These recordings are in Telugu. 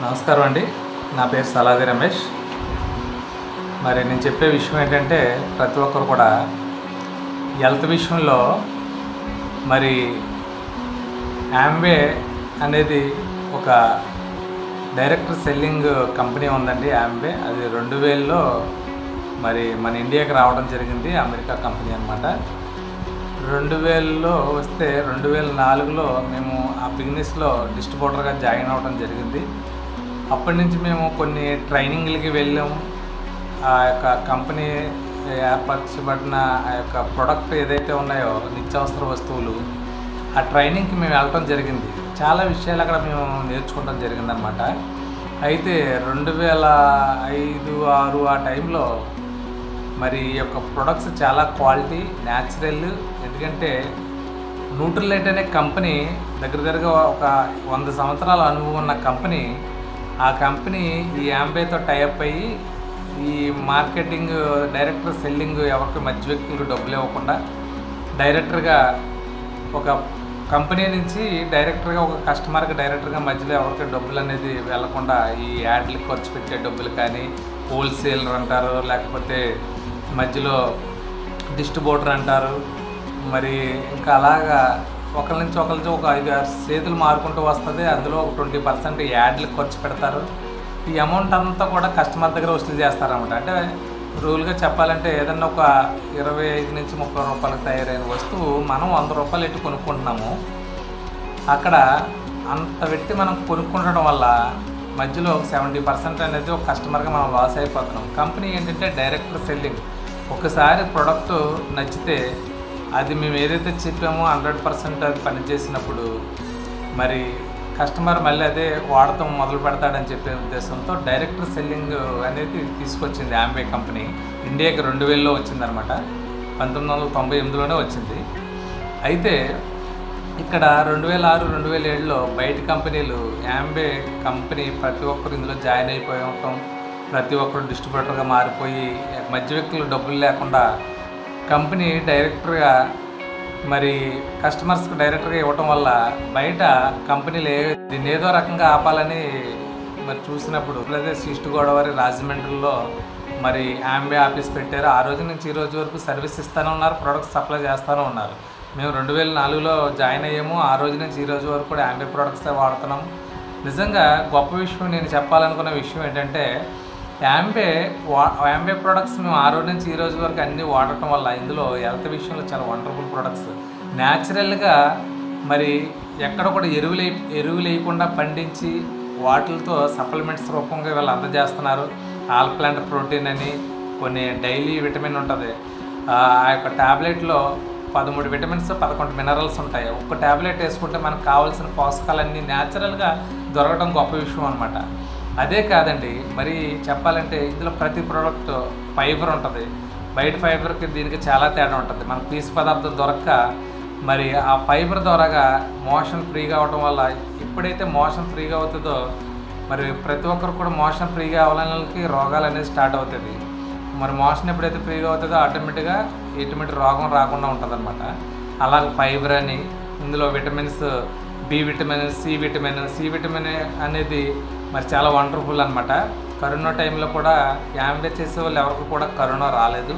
నమస్కారం అండి. నా పేరు సలాది రమేష్. మరి నేను చెప్పే విషయం ఏంటంటే, ప్రతి ఒక్కరు కూడా హెల్త్ విషయంలో మరి యాంబే అనేది ఒక డైరెక్ట్ సెల్లింగ్ కంపెనీ ఉందండి. యాంబే అది 2000లో మరి మన ఇండియాకి రావడం జరిగింది. అమెరికా కంపెనీ అనమాట. 2000లో వస్తే 2004లో మేము ఆ బిజినెస్లో డిస్ట్రిబ్యూటర్గా జాయిన్ అవ్వడం జరిగింది. అప్పటి నుంచి మేము కొన్ని ట్రైనింగ్లకి వెళ్ళాము. ఆ యొక్క కంపెనీ ఏర్పరచబడిన ఆ యొక్క ప్రొడక్ట్ ఏదైతే ఉన్నాయో నిత్యావసర వస్తువులు, ఆ ట్రైనింగ్కి మేము వెళ్ళటం జరిగింది. చాలా విషయాలు అక్కడ మేము నేర్చుకోవడం జరిగిందనమాట. అయితే 2005, 2006 ఆ టైంలో మరి ఈ యొక్క ప్రొడక్ట్స్ చాలా క్వాలిటీ, న్యాచురల్. ఎందుకంటే న్యూట్రిలైట్ అనే కంపెనీ దగ్గరగా ఒక 100 సంవత్సరాల అనుభవం ఉన్న కంపెనీ. ఆ కంపెనీ ఈ యాంబేతో టైఅప్ అయ్యి ఈ మార్కెటింగ్, డైరెక్టర్ సెల్లింగ్ ఎవరికి మధ్య వ్యక్తులకు డబ్బులు ఇవ్వకుండా డైరెక్టర్గా ఒక కంపెనీ నుంచి డైరెక్టర్గా ఒక కస్టమర్కి డైరెక్టర్గా మధ్యలో ఎవరికి డబ్బులు అనేది వెళ్లకుండా ఈ యాడ్లకి ఖర్చు పెట్టే డబ్బులు కానీ, హోల్సేలర్ అంటారు, లేకపోతే మధ్యలో డిస్ట్రిబ్యూటర్ అంటారు. మరి ఇంకా అలాగా ఒకరి నుంచి ఒక 5-6 చేతులు మారుకుంటూ వస్తుంది. అందులో ఒక 20% యాడ్లకు ఖర్చు పెడతారు. ఈ అమౌంట్ అంతా కూడా కస్టమర్ దగ్గర వసూలు చేస్తారన్నమాట. అంటే రూల్గా చెప్పాలంటే ఏదన్నా ఒక 25 నుంచి 30 రూపాయలకు తయారైన వస్తువు మనం 100 రూపాయలు ఎట్టి కొనుక్కుంటున్నాము. అక్కడ అంత పెట్టి మనం కొనుక్కుండడం వల్ల మధ్యలో 70% అనేది ఒక కస్టమర్గా మనం లాస్ అయిపోతున్నాం. కంపెనీ ఏంటంటే డైరెక్ట్ సెల్లింగ్. ఒకసారి ప్రోడక్ట్ నచ్చితే అది మేము ఏదైతే చెప్పామో 100% అది పనిచేసినప్పుడు మరి కస్టమర్ మళ్ళీ అదే వాడటం మొదలు పెడతాడని చెప్పే ఉద్దేశంతో డైరెక్ట్ సెల్లింగ్ అనేది తీసుకొచ్చింది యాంబే కంపెనీ. ఇండియాకి 2000లో వచ్చిందనమాట. 1998లోనే వచ్చింది. అయితే ఇక్కడ 2006, 2007లో బయట కంపెనీలు యాంబే కంపెనీ ప్రతి ఒక్కరు ఇందులో జాయిన్ అయిపోయి ఉంటాం. ప్రతి ఒక్కరు డిస్ట్రిబ్యూటర్గా మారిపోయి మధ్య వ్యక్తులు డబ్బులు లేకుండా కంపెనీ డైరెక్టర్గా మరి కస్టమర్స్కి డైరెక్టర్గా ఇవ్వటం వల్ల బయట కంపెనీలు దీన్ని ఏదో రకంగా ఆపాలని మరి చూసినప్పుడు ఈస్ట్ గోదావరి, రాజమండ్రిలో మరి యాంబే ఆఫీస్ పెట్టారు. ఆ రోజు నుంచి ఈ రోజు వరకు సర్వీస్ ఇస్తూనే ఉన్నారు, ప్రొడక్ట్స్ సప్లై చేస్తూనే ఉన్నారు. మేము 2004లో జాయిన్ అయ్యాము. ఆ రోజు నుంచి ఈ రోజు వరకు కూడా యాంబే ప్రొడక్ట్సే వాడుతున్నాము. నిజంగా గొప్ప విషయం, నేను చెప్పాలనుకున్న విషయం ఏంటంటే యాంబే ప్రొడక్ట్స్ మేము ఆ రోజు నుంచి ఈ రోజు వరకు అన్నీ వాడటం వల్ల ఇందులో హెల్త్ విషయంలో చాలా వండర్ఫుల్ ప్రొడక్ట్స్. న్యాచురల్గా మరి ఎక్కడ కూడా ఎరువులు వేయకుండా పండించి వాటితో సప్లిమెంట్స్ రూపంగా వీళ్ళు అందజేస్తున్నారు. ఆల్ ప్లాంట్ ప్రోటీన్ అని కొన్ని డైలీ విటమిన్ ఉంటుంది. ఆ యొక్క ట్యాబ్లెట్లో 13 విటమిన్స్, 11 మినరల్స్ ఉంటాయి. ఒక్క ట్యాబ్లెట్ వేసుకుంటే మనకు కావాల్సిన పోషకాలన్నీ న్యాచురల్గా దొరకడం గొప్ప విషయం అనమాట. అదే కాదండి, మరి చెప్పాలంటే ఇందులో ప్రతి ప్రోడక్ట్ ఫైబర్ ఉంటుంది. బయట ఫైబర్కి దీనికి చాలా తేడా ఉంటుంది. మనకు పీసు పదార్థం దొరక్క మరి ఆ ఫైబర్ ద్వారాగా మోషన్ ఫ్రీగా అవడం వల్ల ఎప్పుడైతే మోషన్ ఫ్రీగా అవుతుందో మరి ప్రతి ఒక్కరు కూడా మోషన్ ఫ్రీగా అవ్వాలకి రోగాలు అనేది స్టార్ట్ అవుతుంది. మరి మోషన్ ఎప్పుడైతే ఫ్రీగా అవుతుందో ఆటోమేటిక్గా ఎటువంటి రోగం రాకుండా ఉంటుంది అనమాట. అలాగే ఫైబర్ అని ఇందులో vitamins, B vitamin, C vitamin అనేది మరి చాలా వండర్ఫుల్ అనమాట. కరోనా టైంలో కూడా యాంబే చేసే వాళ్ళు ఎవరికి కూడా కరోనా రాలేదు.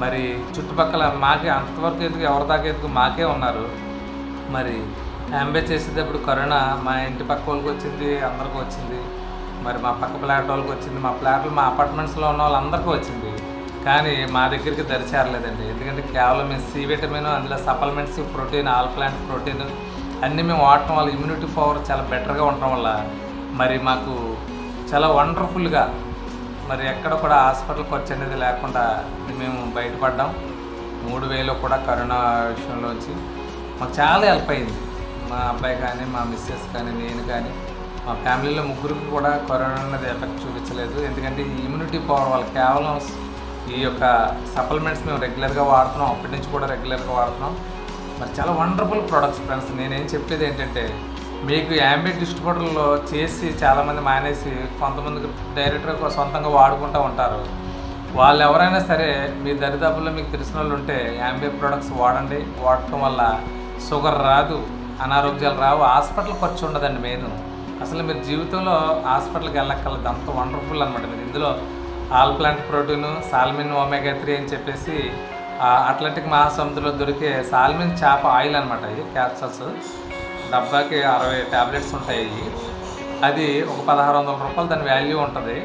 మరి చుట్టుపక్కల మాకే అంతవరకు ఎదుగు ఎవరి దాకా ఎదుగు మాకే ఉన్నారు. మరి యాంబే చేసేటప్పుడు కరోనా మా ఇంటి పక్క వాళ్ళకి వచ్చింది, అందరికీ వచ్చింది. మరి మా పక్క ఫ్లాట్ వాళ్ళకి వచ్చింది, మా ఫ్లాట్లు మా అపార్ట్మెంట్స్లో ఉన్న వాళ్ళందరికీ వచ్చింది. కానీ మా దగ్గరికి దరిచేరలేదండి. ఎందుకంటే కేవలం మేము సి విటమిన్, అందులో supplements, protein, all plant protein అన్నీ మేము వాడటం వల్ల ఇమ్యూనిటీ పవర్ చాలా బెటర్గా ఉండటం వల్ల మరి మాకు చాలా వండర్ఫుల్గా మరి ఎక్కడ కూడా హాస్పిటల్ ఖర్చు అనేది లేకుండా మేము బయటపడ్డాం. 3000లో కూడా కరోనా విషయంలో వచ్చి మాకు చాలా హెల్ప్ అయింది. మా అబ్బాయి కానీ, మా మిస్సెస్ కానీ, నేను కానీ, మా ఫ్యామిలీలో ముగ్గురికి కూడా కరోనా అనేది ఎఫెక్ట్ చూపించలేదు. ఎందుకంటే ఈ ఇమ్యూనిటీ పవర్ వల్ల కేవలం ఈ యొక్క సప్లిమెంట్స్ మేము రెగ్యులర్గా వాడుతున్నాం. అప్పటి నుంచి కూడా రెగ్యులర్గా వాడుతున్నాం. మరి చాలా వండర్ఫుల్ ప్రొడక్ట్స్ ఫ్రెండ్స్. నేనేం చెప్పేది ఏంటంటే, మీకు యాంబే డిస్ట్రిబ్యూటర్లో చేసి చాలామంది మానేసి కొంతమందికి డైరెక్ట్గా సొంతంగా వాడుకుంటూ ఉంటారు. వాళ్ళు ఎవరైనా సరే మీ దరిదాపుల్లో మీకు తెలిసిన వాళ్ళు ఉంటే యాంబే ప్రొడక్ట్స్ వాడండి. వాడటం వల్ల షుగర్ రాదు, అనారోగ్యాలు రావు, హాస్పిటల్ ఖర్చు ఉండదండి. మెయిన్ అసలు మీరు జీవితంలో హాస్పిటల్కి వెళ్ళక్కర్లేదు, అంత వండర్ఫుల్ అనమాట. మీరు ఇందులో all plant protein, salmon omega 3 అని చెప్పేసి అట్లాంటిక్ మహాసముద్రంలో దొరికే సాల్మిన్ చేప ఆయిల్ అనమాట. ఇది క్యాప్సల్స్ డబ్బాకి 60 ట్యాబ్లెట్స్ ఉంటాయి. అది ఒక 1600 రూపాయలు దాని వాల్యూ ఉంటుంది.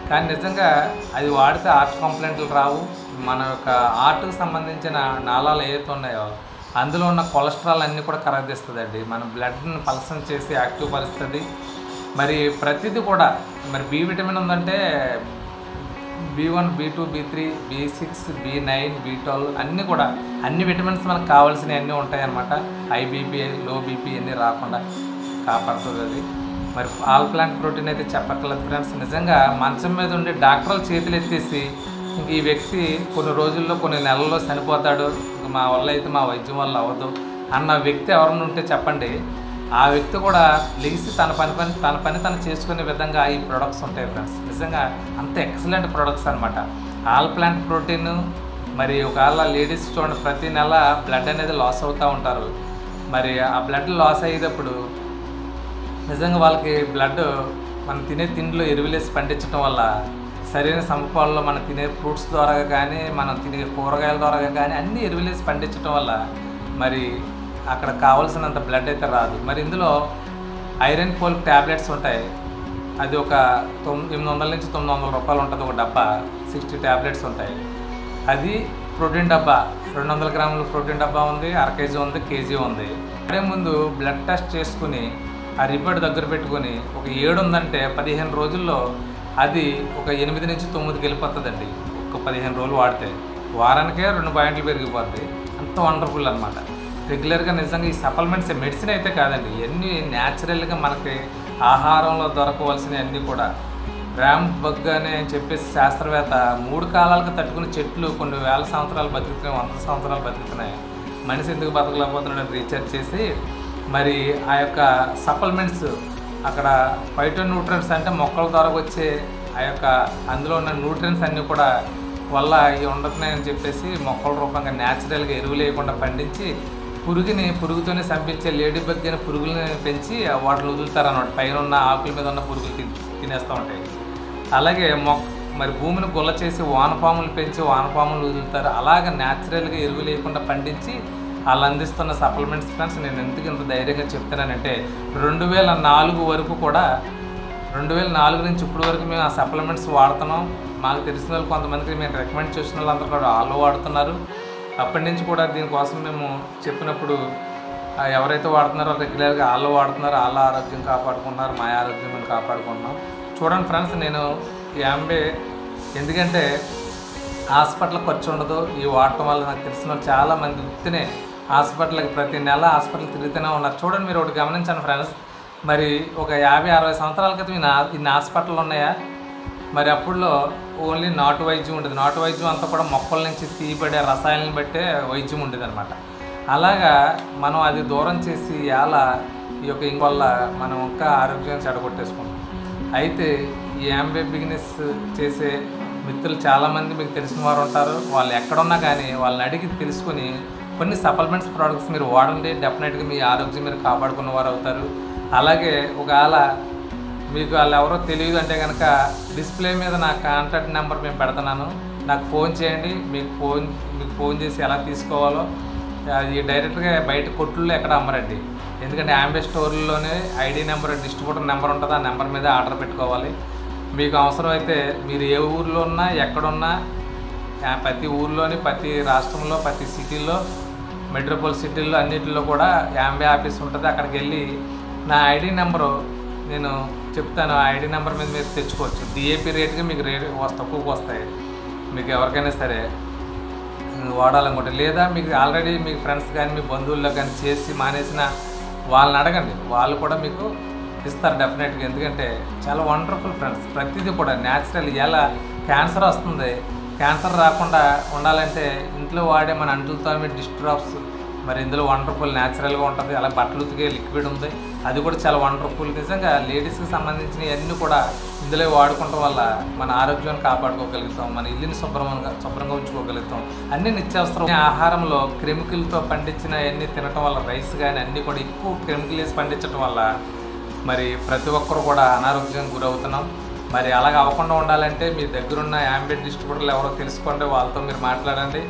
కానీ నిజంగా అది వాడితే హార్ట్ కంప్లైంట్లు రావు. మన యొక్క హార్ట్కి సంబంధించిన నాళాలు ఏవైతే ఉన్నాయో అందులో ఉన్న కొలెస్ట్రాల్ అన్నీ కూడా కరగదీస్తుందండి. మన బ్లడ్ని పల్సన్ చేసి యాక్టివ్ పరుస్తుంది. మరి ప్రతిదీ కూడా మరి బి విటమిన్ ఉందంటే B1, B2, B3, B6, B9, B12 అన్నీ కూడా అన్ని విటమిన్స్ మనకు కావాల్సినవి అన్నీ ఉంటాయి అన్నమాట. హై బీపీ, లో బీపీ అన్నీ రాకుండా కాపాడుతుంది అది. మరి ఆల్ ప్లాంట్ ప్రోటీన్ అయితే చెప్పక్కర్లేదు ఫ్రెండ్స్. నిజంగా మంచం మీద ఉండి డాక్టర్లు చేతులు ఎత్తేసి ఇంక ఈ వ్యక్తి కొన్ని రోజుల్లో కొన్ని నెలల్లో చనిపోతాడు, మా వల్ల అయితే మా వైద్యం వల్ల అవ్వదు అన్న వ్యక్తి ఎవరైనా ఉంటే చెప్పండి. ఆ వ్యక్తి కూడా లెగిసి తన పని తను చేసుకునే విధంగా ఈ ప్రొడక్ట్స్ ఉంటాయి ఫ్రెండ్స్. నిజంగా అంత ఎక్సలెంట్ ప్రొడక్ట్స్ అనమాట. All plant protein. మరి ఒకవేళ లేడీస్ చూడండి, ప్రతి నెల బ్లడ్ అనేది లాస్ అవుతూ ఉంటారు. మరి ఆ బ్లడ్ లాస్ అయ్యేటప్పుడు నిజంగా వాళ్ళకి బ్లడ్ మనం తినే తిండిలో ఎరువులేసి పండించడం వల్ల సరైన సమపాలలో మనం తినే ఫ్రూట్స్ ద్వారా కానీ మనం తినే కూరగాయల ద్వారా కానీ అన్నీ ఎరువులేసి పండించడం వల్ల మరి అక్కడ కావాల్సినంత బ్లడ్ అయితే రాదు. మరి ఇందులో ఐరన్ ఫోలిక్ ట్యాబ్లెట్స్ ఉంటాయి. అది ఒక 800 నుంచి 900 రూపాయలు ఉంటుంది ఒక డబ్బా. 60 ట్యాబ్లెట్స్ ఉంటాయి. అది ప్రోటీన్ డబ్బా 200 గ్రాముల ప్రోటీన్ డబ్బా ఉంది, అర కేజీ ఉంది, కేజీ ఉంది. అదే ముందు బ్లడ్ టెస్ట్ చేసుకుని ఆ రిపోర్ట్ దగ్గర పెట్టుకొని ఒక 7 ఉందంటే 15 రోజుల్లో అది ఒక 8 నుంచి 9కి వెళ్ళిపోతుందండి. ఒక 15 రోజులు వాడితే వారానికే 2 పాయింట్లు పెరిగిపోద్ది. అంత వండర్ఫుల్ అనమాట. రెగ్యులర్గా నిజంగా ఈ సప్లిమెంట్స్ మెడిసిన్ అయితే కాదండి, ఇవన్నీ న్యాచురల్గా మనకి ఆహారంలో దొరకవలసినవి అన్నీ కూడా. ర్యామ్ బగ్ అని చెప్పేసి శాస్త్రవేత్త 3 కాలాలకు తట్టుకుని చెట్లు కొన్ని వేల సంవత్సరాలు బతుకుతున్నాయి, 100 సంవత్సరాలు బతుకుతున్నాయి. మనిషి ఎందుకు బతకలేకపోతున్నాడని రీసెర్చ్ చేసి మరి ఆ యొక్క సప్లిమెంట్స్ అక్కడ ఫైటో న్యూట్రియన్స్ అంటే మొక్కల ద్వారా వచ్చే ఆ యొక్క అందులో ఉన్న న్యూట్రియన్స్ అన్నీ కూడా వల్ల ఇవి ఉండతున్నాయని చెప్పేసి మొక్కల రూపంగా న్యాచురల్గా ఎరువులు వేయకుండా పండించి పురుగుతోనే చంపించే లేడీ బగ్ అనే పురుగులని పెంచి వాటిని వదులుతారన్నమాట. పైన ఉన్న ఆకుల మీద ఉన్న పురుగులు తినేస్తూ ఉంటాయి. అలాగే మరి భూమిని గుల్ల చేసి వానపాములు పెంచి వానపాములు వదులుతారు. అలాగే న్యాచురల్గా ఎరువులు వేయకుండా పండించి వాళ్ళు అందిస్తున్న సప్లిమెంట్స్ ఫ్రెండ్స్. నేను ఎందుకు ఇంత ధైర్యంగా చెప్తున్నానంటే 2004 వరకు కూడా 2004 నుంచి ఇప్పటి వరకు మేము ఆ సప్లిమెంట్స్ వాడుతున్నాం. మాకు తెలిసిన వాళ్ళు కొంతమందికి మేము రికమెండ్ చేసిన వాళ్ళందరూ కూడా వాళ్ళు వాడుతున్నారు. అప్పటి నుంచి కూడా దీనికోసం మేము చెప్పినప్పుడు ఎవరైతే వాడుతున్నారో రెగ్యులర్గా వాళ్ళు వాడుతున్నారు, వాళ్ళ ఆరోగ్యం కాపాడుకుంటున్నారు, మా ఆరోగ్యం మేము కాపాడుకుంటున్నాం. చూడండి ఫ్రెండ్స్, నేను ఎందుకంటే హాస్పిటల్ ఖర్చు ఉండదు. ఈ వాడటం వల్ల నాకు తెలిసిన చాలామంది వృత్తినే హాస్పిటల్కి ప్రతి నెల హాస్పిటల్ తిరుగుతూనే ఉన్నారు. చూడండి, మీరు ఒకటి గమనించండి ఫ్రెండ్స్. మరి ఒక 50-60 సంవత్సరాల క్రితం ఇన్ని హాస్పిటల్ ఉన్నాయా? మరి అప్పుడులో ఓన్లీ నాటు వైద్యం ఉండేది. నాటు వైద్యం అంతా కూడా మొక్కల నుంచి తీయబడే రసాయనాలను బట్టే వైద్యం ఉండేది అనమాట. అలాగా మనం అది దూరం చేసి ఈ యొక్క ఇంకొల్ల మనం ఇంకా ఆరోగ్యం చెడగొట్టేసుకుంటాం. అయితే ఈ యాంబే బిజినెస్ చేసే మిత్రులు చాలామంది మీకు తెలిసిన వారు ఉంటారు. వాళ్ళు ఎక్కడున్నా కానీ వాళ్ళని అడిగి తెలుసుకొని కొన్ని సప్లిమెంట్స్ ప్రోడక్ట్స్ మీరు వాడండి. డెఫినెట్గా మీ ఆరోగ్యం మీరు కాపాడుకున్న వారు అవుతారు. అలాగే ఒకవేళ మీకు వాళ్ళు ఎవరో తెలియదు అంటే కనుక డిస్ప్లే మీద నా కాంటాక్ట్ నెంబర్ మేము పెడుతున్నాను. నాకు ఫోన్ చేయండి. మీకు ఫోన్ చేసి ఎలా తీసుకోవాలో అది డైరెక్ట్గా బయట కొట్టుల్లో ఎక్కడ అమ్మరండి. ఎందుకంటే యాంబే స్టోర్లోనే ఐడి నెంబర్, డిస్ట్రిబ్యూటర్ నెంబర్ ఉంటుంది. ఆ నెంబర్ మీద ఆర్డర్ పెట్టుకోవాలి. మీకు అవసరమైతే మీరు ఏ ఊర్లో ఉన్నా ఎక్కడున్నా ప్రతి ఊర్లోని ప్రతి రాష్ట్రంలో ప్రతి సిటీల్లో మెట్రోపాల్ సిటీల్లో అన్నింటిలో కూడా యాంబే ఆఫీస్ ఉంటుంది. అక్కడికి వెళ్ళి నా ఐడి నెంబరు నేను చెప్తాను. ఆ ఐడి నెంబర్ మీద మీరు తెచ్చుకోవచ్చు. డిఏపి రేట్గా మీకు తక్కువకు వస్తాయి. మీకు ఎవరికైనా సరే వాడాలనుకుంటే, లేదా మీకు ఆల్రెడీ మీ ఫ్రెండ్స్ కానీ మీ బంధువుల్లో కానీ చేసి మానేసిన వాళ్ళని అడగండి, వాళ్ళు కూడా మీకు ఇస్తారు డెఫినెట్గా. ఎందుకంటే చాలా వండర్ఫుల్ ఫ్రెండ్స్. ప్రతిదీ కూడా న్యాచురల్. ఎలా క్యాన్సర్ వస్తుంది, క్యాన్సర్ రాకుండా ఉండాలంటే ఇంట్లో వాడే మన అంటులతో డిష్ డ్రాప్స్ మరి ఇందులో వండర్ఫుల్ న్యాచురల్గా ఉంటుంది. అలా బట్టలు ఉతికే లిక్విడ్ ఉంది, అది కూడా చాలా వండర్ఫుల్. నిజంగా లేడీస్కి సంబంధించినవి అన్నీ కూడా ఇందులో వాడుకోవడం వల్ల మన ఆరోగ్యాన్ని కాపాడుకోగలుగుతాం, మన ఇల్లుని శుభ్రంగా ఉంచుకోగలుగుతాం. అన్ని నిత్యావసరం ఆహారంలో కెమికల్తో పండించిన అన్నీ తినటం వల్ల, రైస్ కానీ అన్నీ కూడా ఎక్కువ కెమికల్ వేసి పండించడం వల్ల మరి ప్రతి ఒక్కరు కూడా అనారోగ్యం గురవుతున్నాం. మరి అలాగ అవ్వకుండా ఉండాలంటే మీ దగ్గరున్న యాంబియెంట్ డిస్ట్రిబ్యూటర్లు ఎవరో తెలుసుకోండి, వాళ్ళతో మీరు మాట్లాడండి.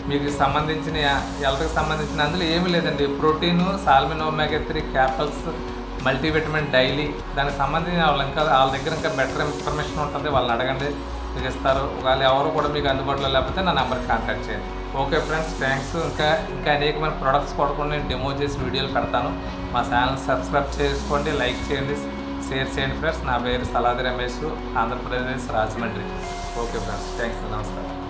మీకు సంబంధించిన హెల్త్కి సంబంధించిన అందులో ఏమీ లేదండి, protein, salmon, omega 3 capitals, multivitamin daily, దానికి సంబంధించిన వాళ్ళ దగ్గర ఇంకా బెటర్ ఇన్ఫర్మేషన్ ఉంటుంది, వాళ్ళని అడగండి, మీకు ఇస్తారు. ఒకవేళ ఎవరు కూడా మీకు అందుబాటులో లేకపోతే నా నెంబర్కి కాంటాక్ట్ చేయండి. Okay friends, thanks. ఇంకా అనేకమైన ప్రొడక్ట్స్ కూడా నేను డెమో చేసి వీడియోలు పెడతాను. మా ఛానల్ సబ్స్క్రైబ్ చేసుకోండి, లైక్ చేయండి, షేర్ చేయండి ఫ్రెండ్స్. నా పేరు Saladi Ramesh, Andhra Pradesh, Rajahmundry. Okay friends, thanks, నమస్కారం.